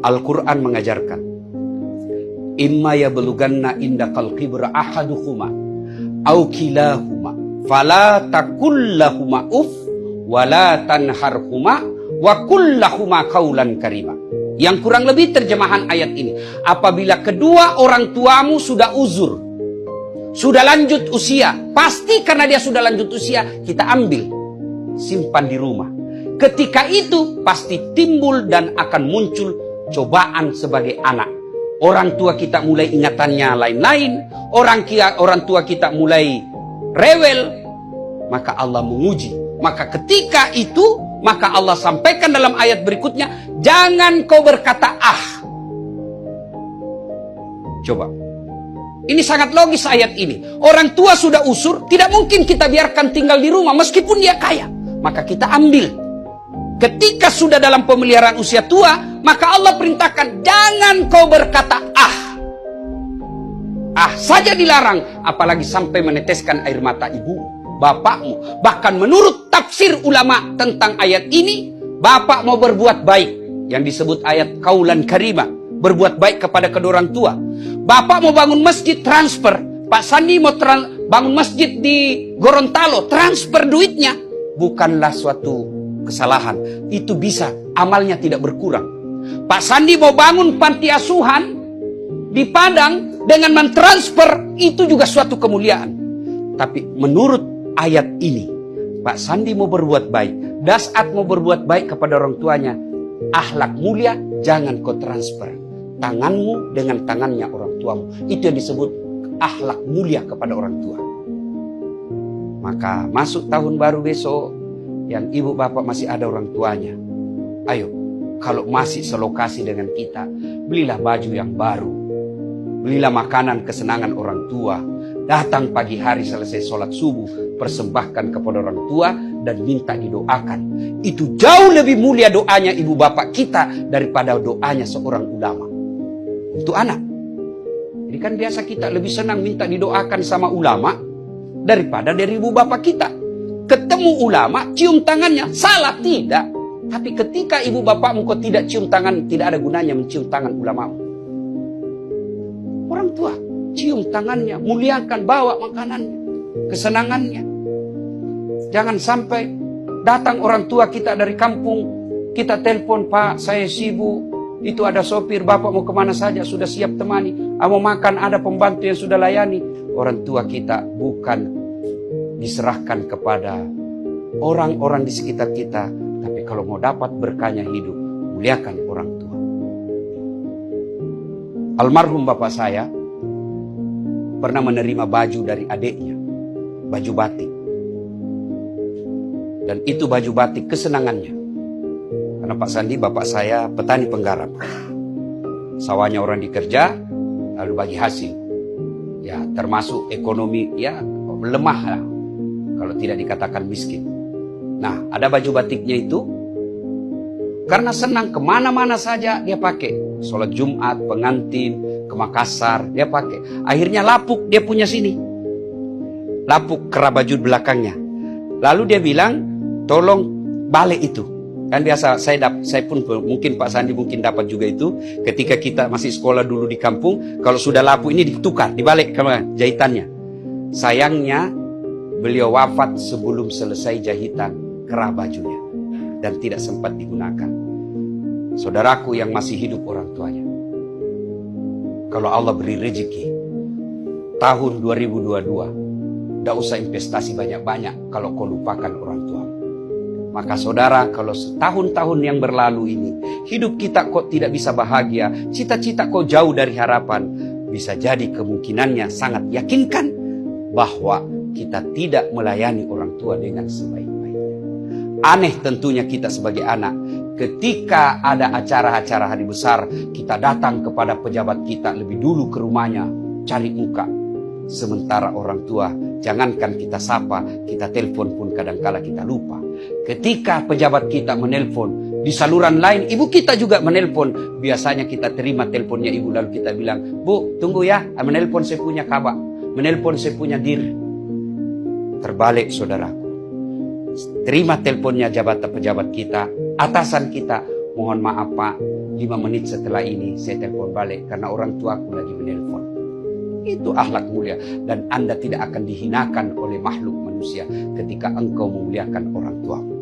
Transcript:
Al-Quran mengajarkan, imma yablughanna indakal kibra ahaduhuma au kilahuma fala takullahuma wala tanharhuma wa kullahuma qaulan karima. Yang kurang lebih terjemahan ayat ini, apabila kedua orang tuamu sudah uzur, sudah lanjut usia, pasti karena dia sudah lanjut usia, kita ambil, simpan di rumah. Ketika itu pasti timbul dan akan muncul cobaan sebagai anak. Orang tua kita mulai ingatannya lain-lain, orang tua kita mulai rewel, maka Allah menguji. Maka ketika itu, maka Allah sampaikan dalam ayat berikutnya, jangan kau berkata ah. Coba. Ini sangat logis ayat ini. Orang tua sudah usur, tidak mungkin kita biarkan tinggal di rumah meskipun dia kaya. Maka kita ambil. Ketika sudah dalam pemeliharaan usia tua, maka Allah perintahkan, jangan kau berkata ah. Ah saja dilarang, apalagi sampai meneteskan air mata ibu, bapakmu. Bahkan menurut tafsir ulama tentang ayat ini, bapak mau berbuat baik, yang disebut ayat kaulan karimah, berbuat baik kepada kedua orang tua. Bapak mau bangun masjid, transfer. Pak Sandi mau bangun masjid di Gorontalo, transfer duitnya. Bukanlah suatu kesalahan, itu bisa, amalnya tidak berkurang. Pak Sandi mau bangun panti asuhan di Padang dengan mentransfer, itu juga suatu kemuliaan. Tapi menurut ayat ini, Pak Sandi mau berbuat baik, Dasat mau berbuat baik kepada orang tuanya, akhlak mulia jangan kau transfer tanganmu dengan tangannya orang tuamu. Itu yang disebut akhlak mulia kepada orang tua. Maka masuk tahun baru besok, yang ibu bapak masih ada orang tuanya, ayo, kalau masih selokasi dengan kita, belilah baju yang baru, belilah makanan kesenangan orang tua, datang pagi hari selesai sholat subuh, persembahkan kepada orang tua dan minta didoakan. Itu jauh lebih mulia doanya ibu bapak kita daripada doanya seorang ulama. Untuk anak. Jadi kan biasa kita lebih senang minta didoakan sama ulama daripada dari ibu bapak kita. Ketemu ulama, cium tangannya, salah tidak. Tapi ketika ibu bapakmu kau tidak cium tangan, tidak ada gunanya mencium tangan ulamamu. Orang tua, cium tangannya, muliakan, bawa makanannya, kesenangannya. Jangan sampai datang orang tua kita dari kampung, kita telepon, Pak, saya sibuk, itu ada sopir, bapak mau kemana saja, sudah siap temani. Mau makan, ada pembantu yang sudah layani. Orang tua kita bukan diserahkan kepada orang-orang di sekitar kita, tapi kalau mau dapat berkahnya hidup, muliakan orang tua. Almarhum bapak saya pernah menerima baju dari adiknya, baju batik. Dan itu baju batik kesenangannya. Karena Pak Sandi, bapak saya petani penggarap. Sawahnya orang dikerja, lalu bagi hasil. Ya termasuk ekonomi, ya lemah lah, kalau tidak dikatakan miskin. Nah, ada baju batiknya itu, karena senang kemana-mana saja dia pakai. Sholat Jumat, pengantin, ke Makassar, dia pakai. Akhirnya lapuk dia punya sini. Lapuk kera baju belakangnya. Lalu dia bilang, tolong balik itu. Kan biasa saya pun mungkin Pak Sandi mungkin dapat juga itu. Ketika kita masih sekolah dulu di kampung, kalau sudah lapuk ini ditukar, dibalik ke jahitannya. Sayangnya, beliau wafat sebelum selesai jahitan kerah bajunya dan tidak sempat digunakan. Saudaraku yang masih hidup orang tuanya, kalau Allah beri rezeki tahun 2022, tidak usah investasi banyak-banyak kalau kau lupakan orang tua. Maka saudara, kalau setahun-tahun yang berlalu ini hidup kita kok tidak bisa bahagia, cita-cita kok jauh dari harapan, bisa jadi kemungkinannya sangat yakinkan bahwa kita tidak melayani orang tua dengan sebaik-baiknya. Aneh tentunya kita sebagai anak, ketika ada acara-acara hari besar, kita datang kepada pejabat kita lebih dulu ke rumahnya, cari muka. Sementara orang tua, jangankan kita sapa, kita telepon pun kadangkala kita lupa. Ketika pejabat kita menelpon, di saluran lain ibu kita juga menelpon. Biasanya kita terima teleponnya ibu, lalu kita bilang, Bu, tunggu ya, menelpon saya punya kabar, menelpon saya punya diri. Terbalik saudaraku, terima teleponnya pejabat kita, atasan kita, mohon maaf Pak, 5 menit setelah ini saya telepon balik karena orang tua aku lagi menelpon. Itu akhlak mulia. Dan Anda tidak akan dihinakan oleh makhluk manusia ketika engkau memuliakan orang tuamu.